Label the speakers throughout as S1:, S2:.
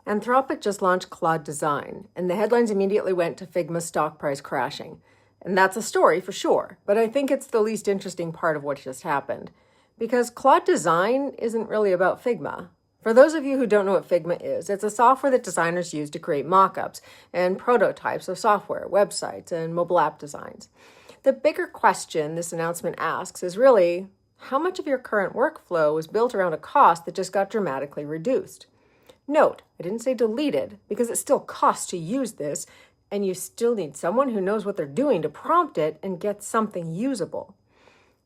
S1: Anthropic just launched Claude Design, and the headlines immediately went to Figma's stock price crashing. And that's a story for sure, but I think it's the least interesting part of what just happened. Because Claude Design isn't really about Figma. For those of you who don't know what Figma is, it's a software that designers use to create mock-ups and prototypes of software, websites, and mobile app designs. The bigger question this announcement asks is really, how much of your current workflow was built around a cost that just got dramatically reduced? Note, I didn't say deleted, because it still costs to use this, and you still need someone who knows what they're doing to prompt it and get something usable.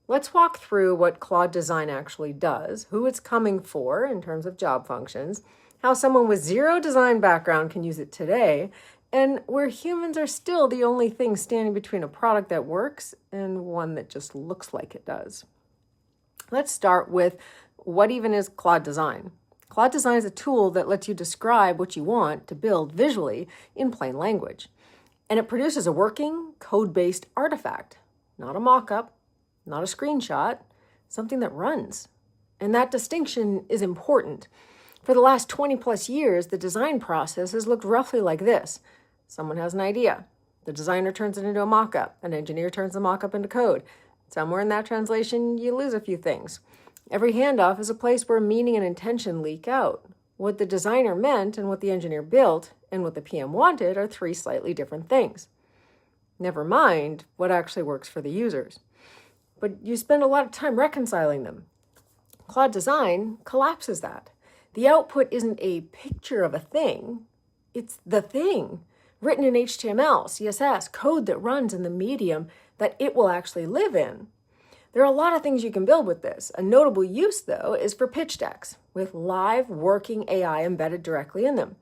S1: Let's walk through what Claude Design actually does, who it's coming for in terms of job functions, how someone with zero design background can use it today, and where humans are still the only thing standing between a product that works and one that just looks like it does. Let's start with what even is Claude Design. Claude Design is a tool that lets you describe what you want to build visually in plain language. And it produces a working, code-based artifact, not a mock-up, not a screenshot, something that runs. And that distinction is important. For the last 20 plus years, the design process has looked roughly like this. Someone has an idea. The designer turns it into a mock-up. An engineer turns the mock-up into code. Somewhere in that translation, you lose a few things. Every handoff is a place where meaning and intention leak out. What the designer meant and what the engineer built and what the PM wanted are three slightly different things. Never mind what actually works for the users. But you spend a lot of time reconciling them. Claude Design collapses that. The output isn't a picture of a thing, it's the thing, written in HTML, CSS, code that runs in the medium that it will actually live in. There are a lot of things you can build with this. A notable use, though, is for pitch decks, with live working AI embedded directly in them.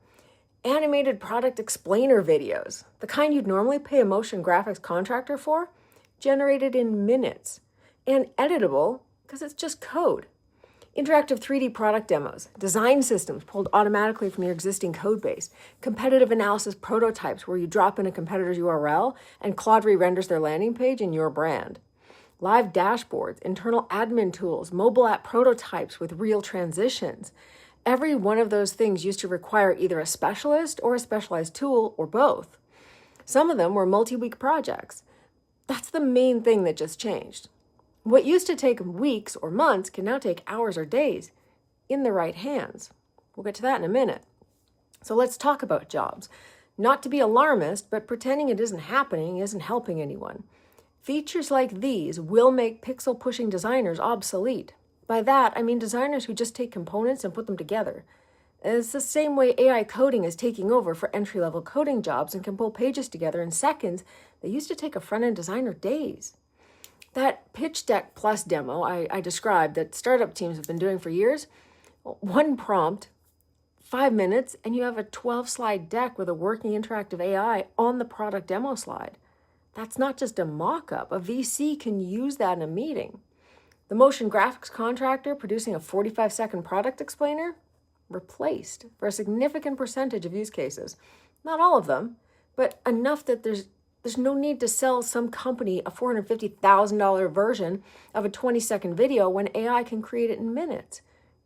S1: Animated product explainer videos, the kind you'd normally pay a motion graphics contractor for, generated in minutes. And editable, because it's just code. Interactive 3D product demos, design systems pulled automatically from your existing code base, competitive analysis prototypes where you drop in a competitor's URL and Claude re-renders their landing page in your brand. Live dashboards, internal admin tools, mobile app prototypes with real transitions. Every one of those things used to require either a specialist or a specialized tool or both. Some of them were multi-week projects. That's the main thing that just changed. What used to take weeks or months can now take hours or days in the right hands. We'll get to that in a minute. So let's talk about jobs. Not to be alarmist, but pretending it isn't happening isn't helping anyone. Features like these will make pixel-pushing designers obsolete. By that, I mean designers who just take components and put them together. It's the same way AI coding is taking over for entry-level coding jobs and can pull pages together in seconds that used to take a front-end designer days. That pitch deck plus demo I described that startup teams have been doing for years, one prompt, 5 minutes, and you have a 12-slide deck with a working interactive AI on the product demo slide. That's not just a mock-up. A VC can use that in a meeting. The motion graphics contractor producing a 45-second product explainer, replaced for a significant percentage of use cases. Not all of them, but enough that there's no need to sell some company a $450,000 version of a 20-second video when AI can create it in minutes,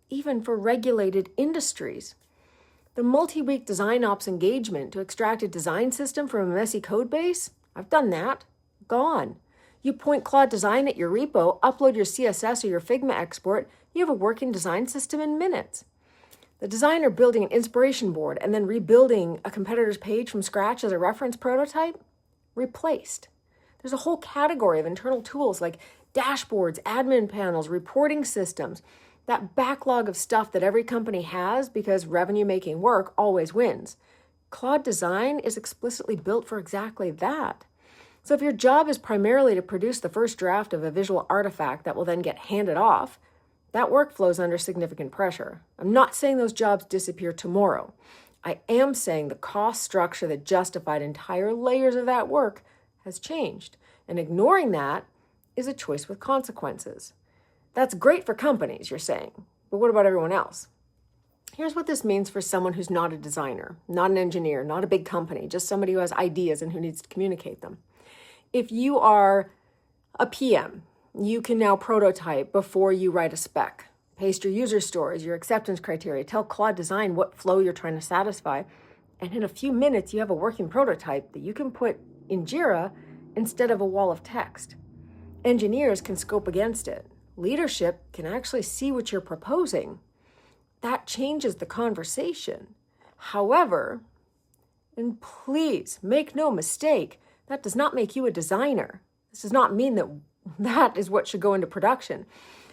S1: even for regulated industries. The multi-week design ops engagement to extract a design system from a messy code base, I've done that. Gone. You point Claude Design at your repo, upload your CSS or your Figma export, you have a working design system in minutes. The designer building an inspiration board and then rebuilding a competitor's page from scratch as a reference prototype, replaced. There's a whole category of internal tools like dashboards, admin panels, reporting systems, that backlog of stuff that every company has because revenue-making work always wins. Claude Design is explicitly built for exactly that. So if your job is primarily to produce the first draft of a visual artifact that will then get handed off, that workflow is under significant pressure. I'm not saying those jobs disappear tomorrow. I am saying the cost structure that justified entire layers of that work has changed, and ignoring that is a choice with consequences. That's great for companies, you're saying, but what about everyone else? Here's what this means for someone who's not a designer, not an engineer, not a big company, just somebody who has ideas and who needs to communicate them. If you are a PM, you can now prototype before you write a spec. Paste your user stories, your acceptance criteria. Tell Claude Design what flow you're trying to satisfy. And in a few minutes, you have a working prototype that you can put in Jira instead of a wall of text. Engineers can scope against it. Leadership can actually see what you're proposing. That changes the conversation. However, and please make no mistake, that does not make you a designer. This does not mean that that is what should go into production.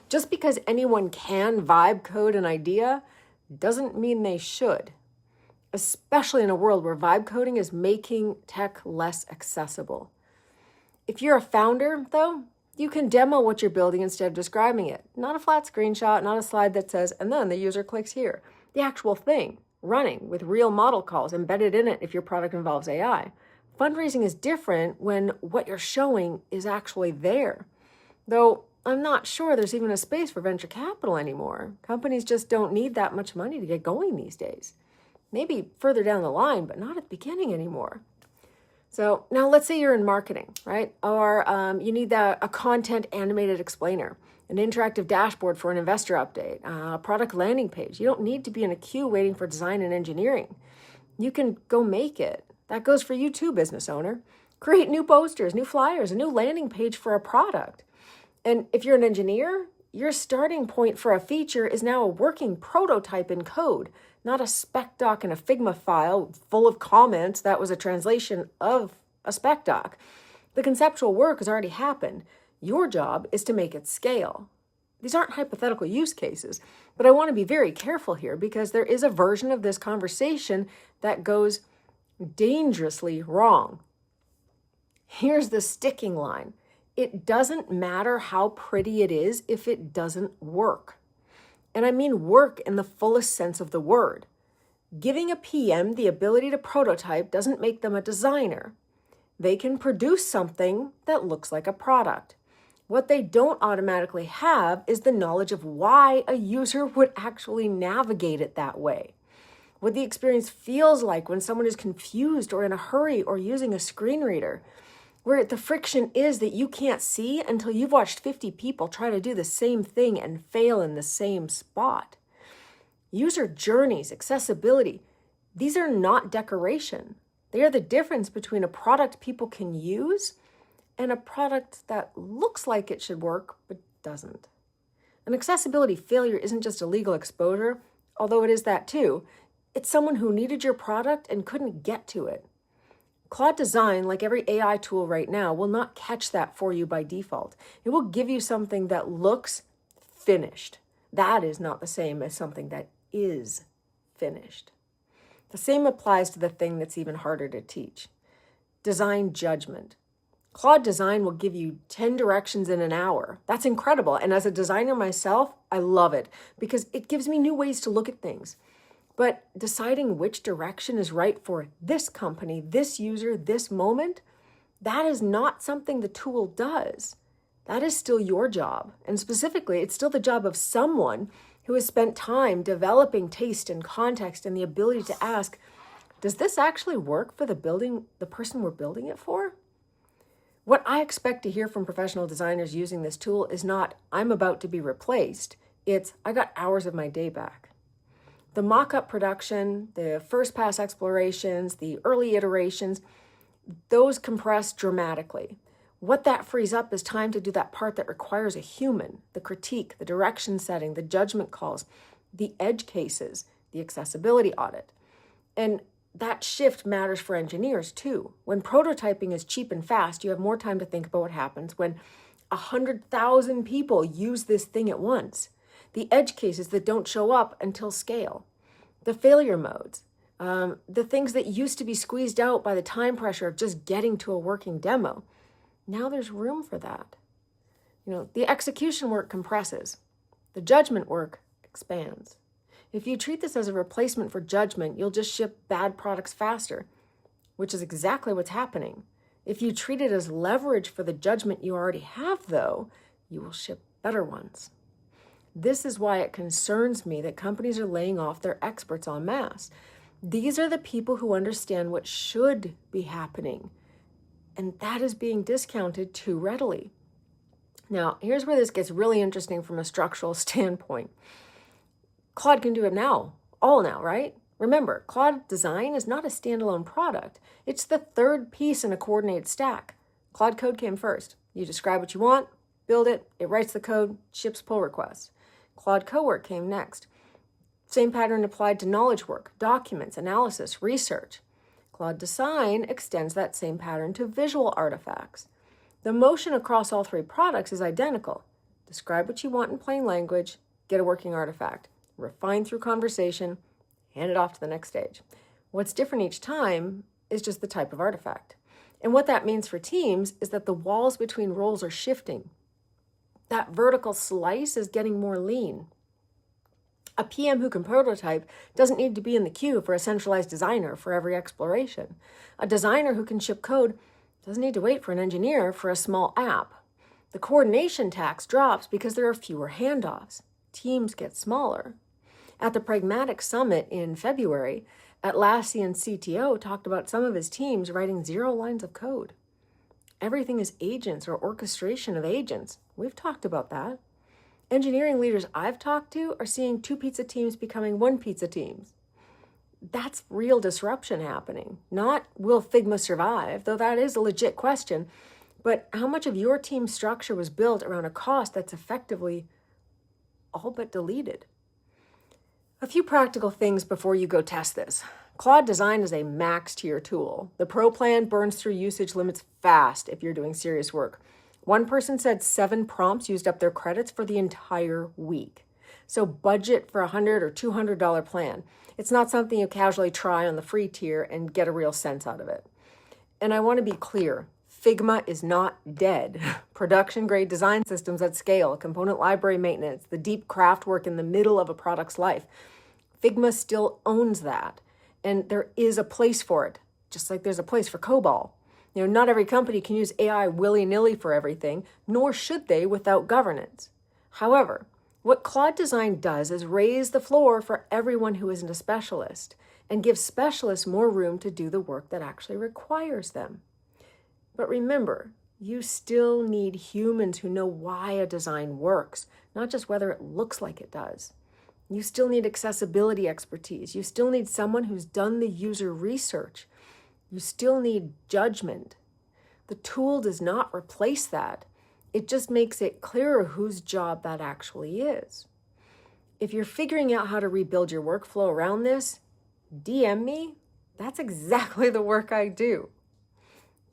S1: Just because anyone can vibe code an idea doesn't mean they should, especially in a world where vibe coding is making tech less accessible. If you're a founder, though, you can demo what you're building instead of describing it. Not a flat screenshot, not a slide that says, and then the user clicks here. The actual thing, running with real model calls embedded in it if your product involves AI. Fundraising is different when what you're showing is actually there. Though I'm not sure there's even a space for venture capital anymore. Companies just don't need that much money to get going these days. Maybe further down the line, but not at the beginning anymore. So now let's say you're in marketing, right? Or you need a content animated explainer, an interactive dashboard for an investor update, a product landing page. You don't need to be in a queue waiting for design and engineering. You can go make it. That goes for you too, business owner. Create new posters, new flyers, a new landing page for a product. And if you're an engineer, your starting point for a feature is now a working prototype in code, not a spec doc in a Figma file full of comments that was a translation of a spec doc. The conceptual work has already happened. Your job is to make it scale. These aren't hypothetical use cases, but I want to be very careful here because there is a version of this conversation that goes dangerously wrong. Here's the sticking line. It doesn't matter how pretty it is if it doesn't work. And I mean work in the fullest sense of the word. Giving a PM the ability to prototype doesn't make them a designer. They can produce something that looks like a product. What they don't automatically have is the knowledge of why a user would actually navigate it that way. What the experience feels like when someone is confused or in a hurry or using a screen reader. Where the friction is that you can't see until you've watched 50 people try to do the same thing and fail in the same spot. User journeys, accessibility, these are not decoration. They are the difference between a product people can use and a product that looks like it should work but doesn't. An accessibility failure isn't just a legal exposure, although it is that too. It's someone who needed your product and couldn't get to it. Claude Design, like every AI tool right now, will not catch that for you by default. It will give you something that looks finished. That is not the same as something that is finished. The same applies to the thing that's even harder to teach. Design judgment. Claude Design will give you 10 directions in an hour. That's incredible. And as a designer myself, I love it because it gives me new ways to look at things. But deciding which direction is right for this company, this user, this moment, that is not something the tool does. That is still your job. And specifically, it's still the job of someone who has spent time developing taste and context and the ability to ask, does this actually work for the person we're building it for? What I expect to hear from professional designers using this tool is not, I'm about to be replaced. It's, I got hours of my day back. The mock-up production, the first pass explorations, the early iterations, those compress dramatically. What that frees up is time to do that part that requires a human, the critique, the direction setting, the judgment calls, the edge cases, the accessibility audit. And that shift matters for engineers too. When prototyping is cheap and fast, you have more time to think about what happens when 100,000 people use this thing at once. The edge cases that don't show up until scale, the failure modes, the things that used to be squeezed out by the time pressure of just getting to a working demo. Now there's room for that. The execution work compresses. The judgment work expands. If you treat this as a replacement for judgment, you'll just ship bad products faster, which is exactly what's happening. If you treat it as leverage for the judgment you already have, though, you will ship better ones. This is why it concerns me that companies are laying off their experts en masse. These are the people who understand what should be happening, and that is being discounted too readily. Now, here's where this gets really interesting from a structural standpoint. Claude can do it now, all now, right? Remember, Claude Design is not a standalone product. It's the third piece in a coordinated stack. Claude Code came first. You describe what you want, build it, it writes the code, ships pull requests. Claude Cowork came next. Same pattern applied to knowledge work, documents, analysis, research. Claude Design extends that same pattern to visual artifacts. The motion across all three products is identical. Describe what you want in plain language, get a working artifact, refine through conversation, hand it off to the next stage. What's different each time is just the type of artifact. And what that means for teams is that the walls between roles are shifting. That vertical slice is getting more lean. A PM who can prototype doesn't need to be in the queue for a centralized designer for every exploration. A designer who can ship code doesn't need to wait for an engineer for a small app. The coordination tax drops because there are fewer handoffs. Teams get smaller. At the Pragmatic Summit in February, Atlassian's CTO talked about some of his teams writing 0 lines of code. Everything is agents or orchestration of agents. We've talked about that. Engineering leaders I've talked to are seeing 2 pizza teams becoming 1 pizza teams. That's real disruption happening. Not will Figma survive, though that is a legit question, but how much of your team structure was built around a cost that's effectively all but deleted? A few practical things before you go test this. Claude Design is a max tier tool. The Pro plan burns through usage limits fast if you're doing serious work. One person said 7 prompts used up their credits for the entire week. So budget for $100 or $200 plan. It's not something you casually try on the free tier and get a real sense out of it. And I want to be clear, Figma is not dead. Production-grade design systems at scale, component library maintenance, the deep craft work in the middle of a product's life. Figma still owns that, and there is a place for it, just like there's a place for COBOL. Not every company can use AI willy-nilly for everything, nor should they without governance. However, what Claude Design does is raise the floor for everyone who isn't a specialist and give specialists more room to do the work that actually requires them. But remember, you still need humans who know why a design works, not just whether it looks like it does. You still need accessibility expertise. You still need someone who's done the user research. You still need judgment. The tool does not replace that. It just makes it clearer whose job that actually is. If you're figuring out how to rebuild your workflow around this, DM me. That's exactly the work I do.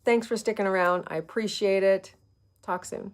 S1: Thanks for sticking around. I appreciate it. Talk soon.